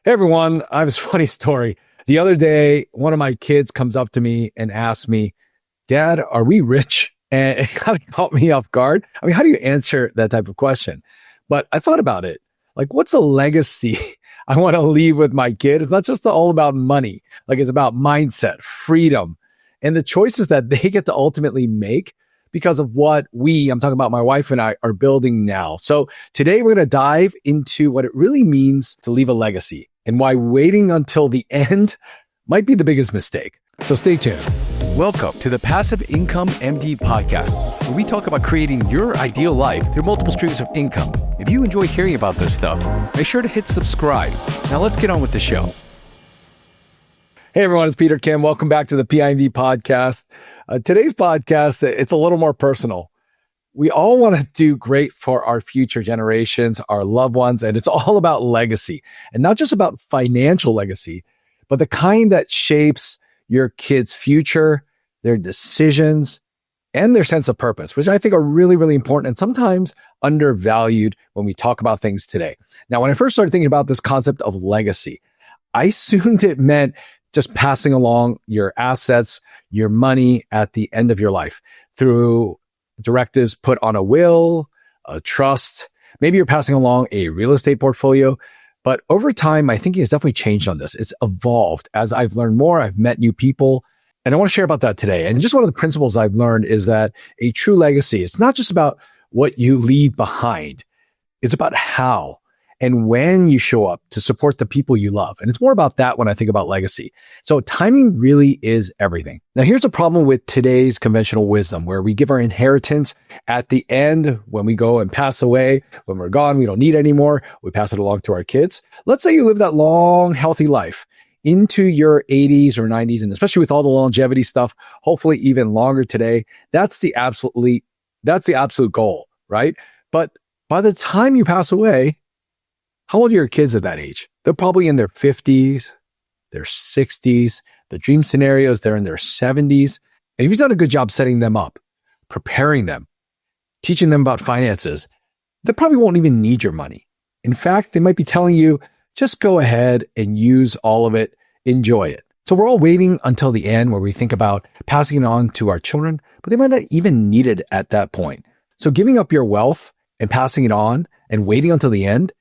Hey everyone, I have this funny story. The other day, one of my kids comes up to me and asks me, Dad, are we rich? And it kind of caught me off guard. I mean, how do you answer that type of question? But I thought about it. Like, what's a legacy I want to leave with my kid? It's not just all about money. Like, it's about mindset, freedom, and the choices that they get to ultimately make because of what I'm talking about my wife and I, are building now. So today we're going to dive into what it really means to leave a legacy and why waiting until the end might be the biggest mistake. So stay tuned. Welcome to the Passive Income MD podcast, where we talk about creating your ideal life through multiple streams of income. If you enjoy hearing about this stuff, make sure to hit subscribe. Now let's get on with the show. Hey everyone, it's Peter Kim. Welcome back to the PIMD podcast. Today's podcast, it's a little more personal. We all want to do great for our future generations, our loved ones, and it's all about legacy. And not just about financial legacy, but the kind that shapes your kids' future, their decisions, and their sense of purpose, which I think are really, really important and sometimes undervalued when we talk about things today. Now, when I first started thinking about this concept of legacy, I assumed it meant just passing along your assets, your money at the end of your life through directives put on a will, a trust. Maybe you're passing along a real estate portfolio. But over time, my thinking has definitely changed on this. It's evolved as I've learned more. I've met new people, and I want to share about that today. And just one of the principles I've learned is that a true legacy, it's not just about what you leave behind. It's about how and when you show up to support the people you love. And it's more about that when I think about legacy. So timing really is everything. Now, here's a problem with today's conventional wisdom, where we give our inheritance at the end when we go and pass away. When we're gone, we don't need it anymore. We pass it along to our kids. Let's say you live that long, healthy life into your 80s or 90s, and especially with all the longevity stuff, hopefully even longer today. That's the absolute goal, right? But by the time you pass away, how old are your kids at that age? They're probably in their 50s, their 60s. The dream scenarios, they're in their 70s. And if you've done a good job setting them up, preparing them, teaching them about finances, they probably won't even need your money. In fact, they might be telling you, just go ahead and use all of it, enjoy it. So we're all waiting until the end where we think about passing it on to our children, but they might not even need it at that point. So giving up your wealth and passing it on and waiting until the end,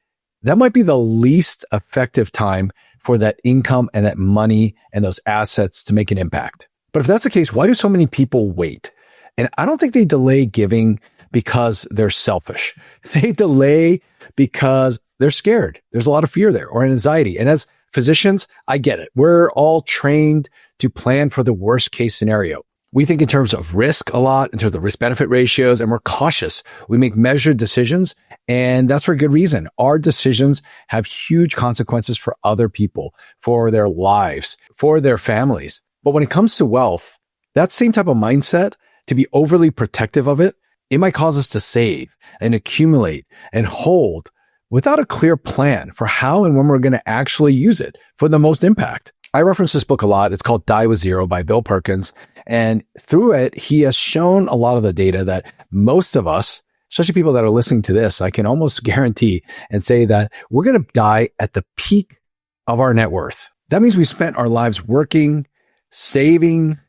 that might be the least effective time for that income and that money and those assets to make an impact. But if that's the case, why do so many people wait? And I don't think they delay giving because they're selfish. They delay because they're scared. There's a lot of fear there or anxiety. And as physicians, I get it. We're all trained to plan for the worst case scenario. We think in terms of risk a lot, in terms of risk-benefit ratios, and we're cautious. We make measured decisions, and that's for a good reason. Our decisions have huge consequences for other people, for their lives, for their families. But when it comes to wealth, that same type of mindset, to be overly protective of it, it might cause us to save and accumulate and hold without a clear plan for how and when we're going to actually use it for the most impact. I reference this book a lot. It's called Die with Zero by Bill Perkins. And through it, he has shown a lot of the data that most of us, especially people that are listening to this, I can almost guarantee and say that we're going to die at the peak of our net worth. That means we spent our lives working, saving,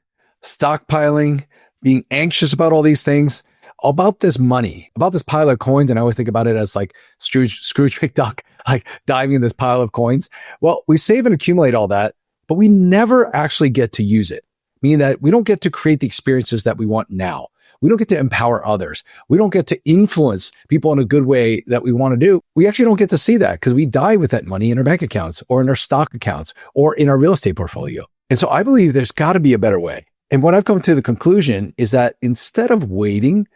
stockpiling, being anxious about all these things, about this money, about this pile of coins. And I always think about it as like Scrooge McDuck, like diving in this pile of coins. Well, we save and accumulate all that, but we never actually get to use it, meaning that we don't get to create the experiences that we want now. We don't get to empower others. We don't get to influence people in a good way that we want to do. We actually don't get to see that because we die with that money in our bank accounts or in our stock accounts or in our real estate portfolio. And so I believe there's got to be a better way. And what I've come to the conclusion is that instead of waiting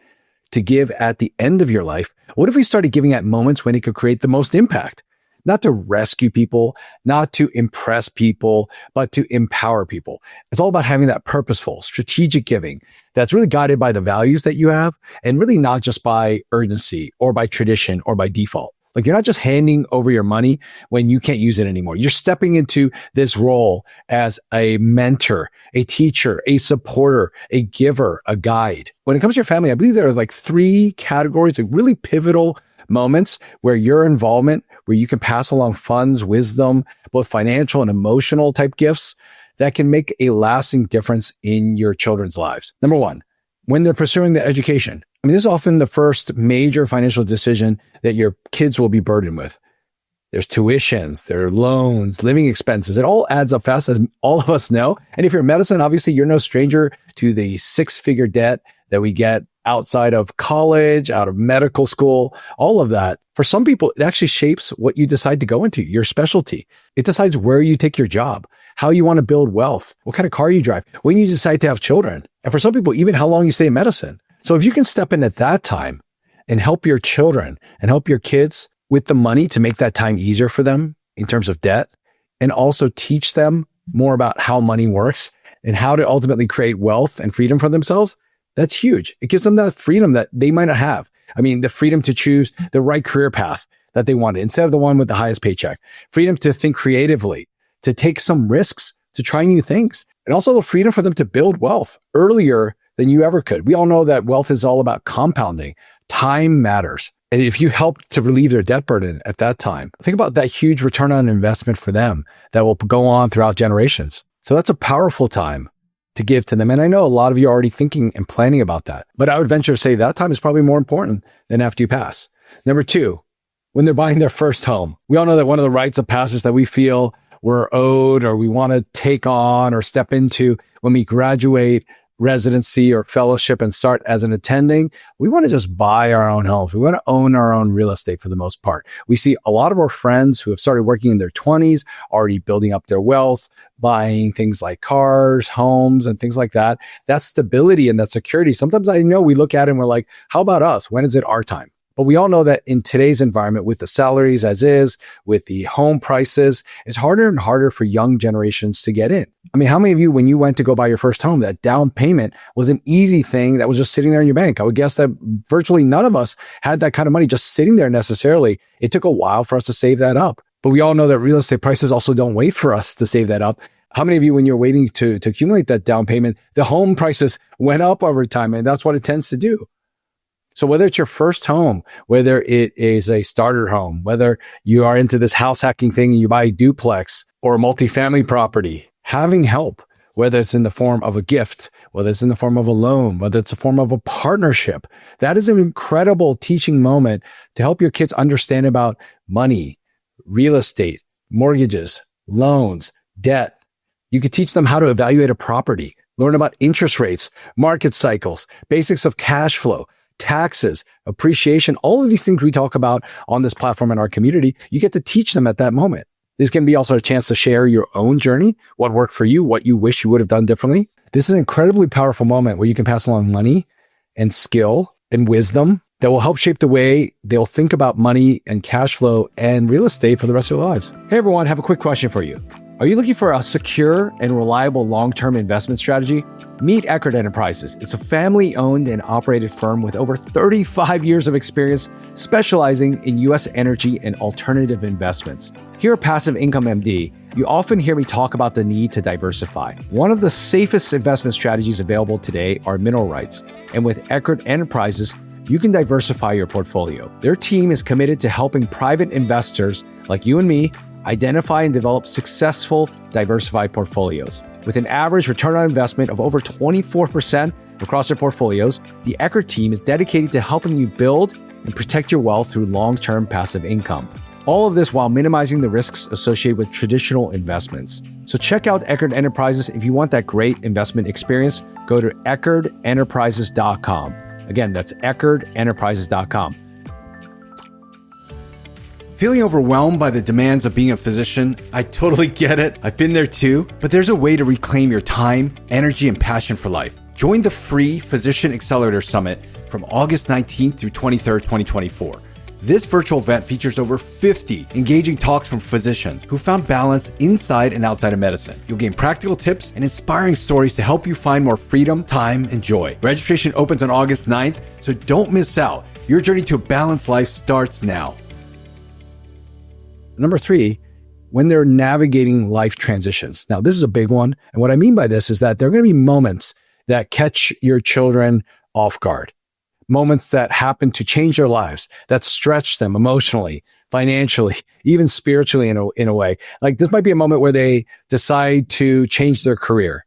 to give at the end of your life, what if we started giving at moments when it could create the most impact? Not to rescue people, not to impress people, but to empower people. It's all about having that purposeful, strategic giving that's really guided by the values that you have and really not just by urgency or by tradition or by default. Like you're not just handing over your money when you can't use it anymore. You're stepping into this role as a mentor, a teacher, a supporter, a giver, a guide. When it comes to your family, I believe there are like three categories of really pivotal moments where your involvement where you can pass along funds, wisdom, both financial and emotional type gifts that can make a lasting difference in your children's lives. Number one, when they're pursuing their education. I mean, this is often the first major financial decision that your kids will be burdened with. There's tuitions, there are loans, living expenses. It all adds up fast, as all of us know. And if you're in medicine, obviously you're no stranger to the six-figure debt that we get outside of college, out of medical school, all of that. For some people, it actually shapes what you decide to go into, your specialty. It decides where you take your job, how you want to build wealth, what kind of car you drive, when you decide to have children. And for some people, even how long you stay in medicine. So if you can step in at that time and help your children and help your kids with the money to make that time easier for them in terms of debt, and also teach them more about how money works and how to ultimately create wealth and freedom for themselves, that's huge. It gives them that freedom that they might not have. I mean, the freedom to choose the right career path that they wanted instead of the one with the highest paycheck. Freedom to think creatively, to take some risks, to try new things. And also the freedom for them to build wealth earlier than you ever could. We all know that wealth is all about compounding. Time matters. And if you help to relieve their debt burden at that time, think about that huge return on investment for them that will go on throughout generations. So that's a powerful time to give to them. And I know a lot of you are already thinking and planning about that, but I would venture to say that time is probably more important than after you pass. Number two, when they're buying their first home. We all know that one of the rites of passage that we feel we're owed or we want to take on or step into when we graduate residency or fellowship and start as an attending, we want to just buy our own homes. We want to own our own real estate for the most part. We see a lot of our friends who have started working in their 20s, already building up their wealth, buying things like cars, homes, and things like that. That stability and that security. Sometimes I know we look at it and we're like, how about us? When is it our time? But we all know that in today's environment, with the salaries as is, with the home prices, it's harder and harder for young generations to get in. I mean, how many of you, when you went to go buy your first home, that down payment was an easy thing that was just sitting there in your bank? I would guess that virtually none of us had that kind of money just sitting there necessarily. It took a while for us to save that up. But we all know that real estate prices also don't wait for us to save that up. How many of you, when you're waiting to accumulate that down payment, the home prices went up over time, and that's what it tends to do. So whether it's your first home, whether it is a starter home, whether you are into this house hacking thing and you buy a duplex or a multifamily property, having help, whether it's in the form of a gift, whether it's in the form of a loan, whether it's a form of a partnership, that is an incredible teaching moment to help your kids understand about money, real estate, mortgages, loans, debt. You could teach them how to evaluate a property, learn about interest rates, market cycles, basics of cash flow, taxes, appreciation, all of these things we talk about on this platform in our community. You get to teach them at that moment. This can be also a chance to share your own journey, what worked for you, what you wish you would have done differently. This is an incredibly powerful moment where you can pass along money and skill and wisdom that will help shape the way they'll think about money and cash flow and real estate for the rest of their lives. Hey everyone, I have a quick question for you. Are you looking for a secure and reliable long-term investment strategy? Meet Eckert Enterprises. It's a family-owned and operated firm with over 35 years of experience specializing in U.S. energy and alternative investments. Here at Passive Income MD, you often hear me talk about the need to diversify. One of the safest investment strategies available today are mineral rights. And with Eckert Enterprises, you can diversify your portfolio. Their team is committed to helping private investors like you and me identify and develop successful, diversified portfolios. With an average return on investment of over 24% across their portfolios, the Eckert team is dedicated to helping you build and protect your wealth through long-term passive income. All of this while minimizing the risks associated with traditional investments. So check out Eckert Enterprises. If you want that great investment experience, go to EckertEnterprises.com. Again, that's EckertEnterprises.com. Feeling overwhelmed by the demands of being a physician? I totally get it. I've been there too. But there's a way to reclaim your time, energy, and passion for life. Join the free Physician Accelerator Summit from August 19th through 23rd, 2024. This virtual event features over 50 engaging talks from physicians who found balance inside and outside of medicine. You'll gain practical tips and inspiring stories to help you find more freedom, time, and joy. Registration opens on August 9th, so don't miss out. Your journey to a balanced life starts now. Number three, when they're navigating life transitions. Now, this is a big one. And what I mean by this is that there are going to be moments that catch your children off guard. moments that happen to change their lives, that stretch them emotionally, financially, even spiritually in a way. Like this might be a moment where they decide to change their career,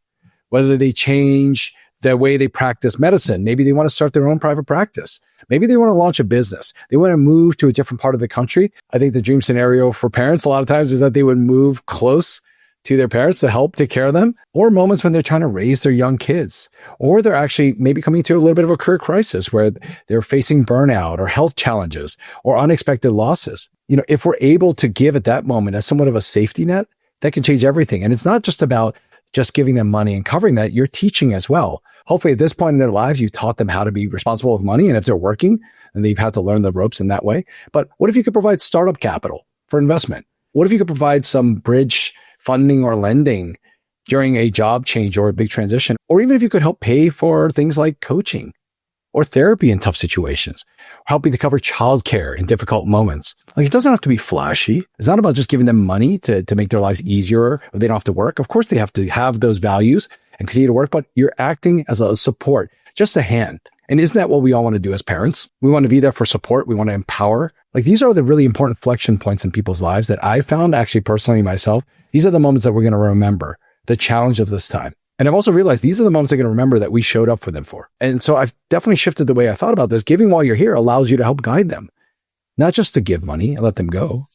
whether they change the way they practice medicine. Maybe they want to start their own private practice. Maybe they want to launch a business. They want to move to a different part of the country. I think the dream scenario for parents a lot of times is that they would move close to their parents to help take care of them, or moments when they're trying to raise their young kids, or they're actually maybe coming to a little bit of a career crisis where they're facing burnout or health challenges or unexpected losses. If we're able to give at that moment as somewhat of a safety net, that can change everything. And it's not just about just giving them money and covering that, you're teaching as well. Hopefully at this point in their lives, you've taught them how to be responsible with money. And if they're working, then they've had to learn the ropes in that way. But what if you could provide startup capital for investment? What if you could provide some bridge funding or lending during a job change or a big transition? Or even if you could help pay for things like coaching or therapy in tough situations, or helping to cover childcare in difficult moments. Like it doesn't have to be flashy. It's not about just giving them money to make their lives easier or they don't have to work. Of course, they have to have those values and continue to work, but you're acting as a support, just a hand. And isn't that what we all want to do as parents? We want to be there for support. We want to empower. Like these are the really important inflection points in people's lives that I found actually personally myself. These are the moments that we're going to remember, the challenge of this time. And I've also realized these are the moments they're going to remember that we showed up for them for. And so I've definitely shifted the way I thought about this. Giving while you're here allows you to help guide them, not just to give money and let them go.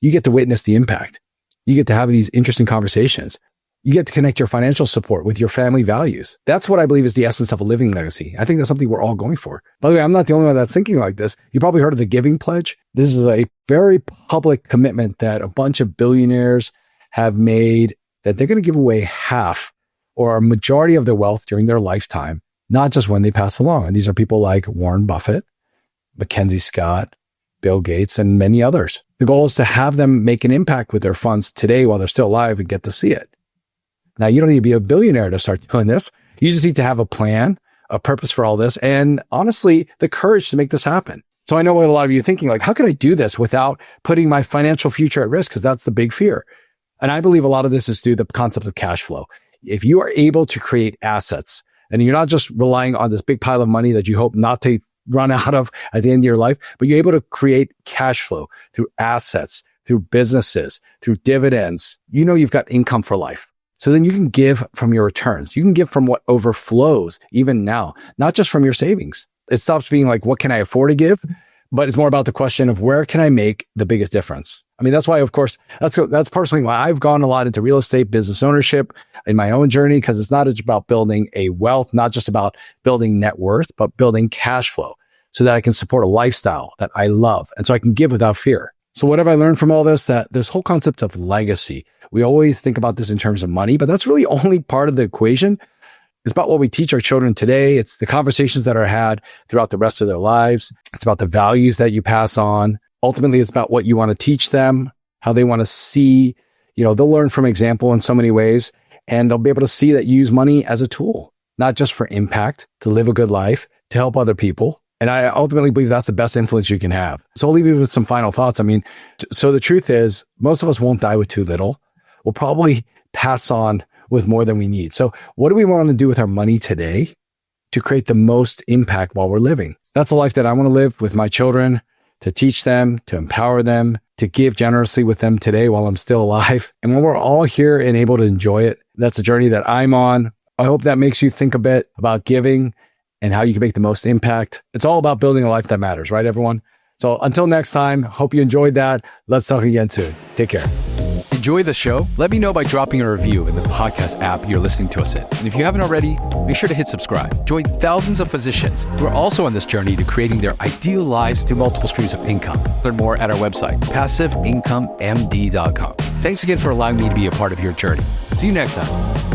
You get to witness the impact. You get to have these interesting conversations. You get to connect your financial support with your family values. That's what I believe is the essence of a living legacy. I think that's something we're all going for. By the way, I'm not the only one that's thinking like this. You probably heard of the Giving Pledge. This is a very public commitment that a bunch of billionaires have made that they're going to give away half or a majority of their wealth during their lifetime, not just when they pass along. And these are people like Warren Buffett, Mackenzie Scott, Bill Gates, and many others. The goal is to have them make an impact with their funds today while they're still alive and get to see it. Now, you don't need to be a billionaire to start doing this. You just need to have a plan, a purpose for all this, and honestly, the courage to make this happen. So I know what a lot of you are thinking, like, how can I do this without putting my financial future at risk? Because that's the big fear. And I believe a lot of this is through the concept of cash flow. If you are able to create assets and you're not just relying on this big pile of money that you hope not to run out of at the end of your life, but you're able to create cash flow through assets, through businesses, through dividends, you've got income for life. So then you can give from your returns. You can give from what overflows even now, not just from your savings. It stops being like, what can I afford to give? But it's more about the question of where can I make the biggest difference? I mean, that's why, of course, that's personally why I've gone a lot into real estate, business ownership in my own journey, because it's not just about building a wealth, not just about building net worth, but building cash flow so that I can support a lifestyle that I love. And so I can give without fear. So what have I learned from all this? That this whole concept of legacy, we always think about this in terms of money, but that's really only part of the equation. It's about what we teach our children today. It's the conversations that are had throughout the rest of their lives. It's about the values that you pass on. Ultimately, it's about what you want to teach them, how they want to see. They'll learn from example in so many ways, and they'll be able to see that you use money as a tool, not just for impact, to live a good life, to help other people. And I ultimately believe that's the best influence you can have. So I'll leave you with some final thoughts. I mean, so the truth is, most of us won't die with too little. We'll probably pass on with more than we need. So what do we want to do with our money today to create the most impact while we're living? That's a life that I want to live with my children, to teach them, to empower them, to give generously with them today while I'm still alive. And when we're all here and able to enjoy it, that's a journey that I'm on. I hope that makes you think a bit about giving and how you can make the most impact. It's all about building a life that matters, right, everyone? So until next time, hope you enjoyed that. Let's talk again soon. Take care. Enjoy the show? Let me know by dropping a review in the podcast app you're listening to us in. And if you haven't already, make sure to hit subscribe. Join thousands of physicians who are also on this journey to creating their ideal lives through multiple streams of income. Learn more at our website, passiveincomemd.com. Thanks again for allowing me to be a part of your journey. See you next time.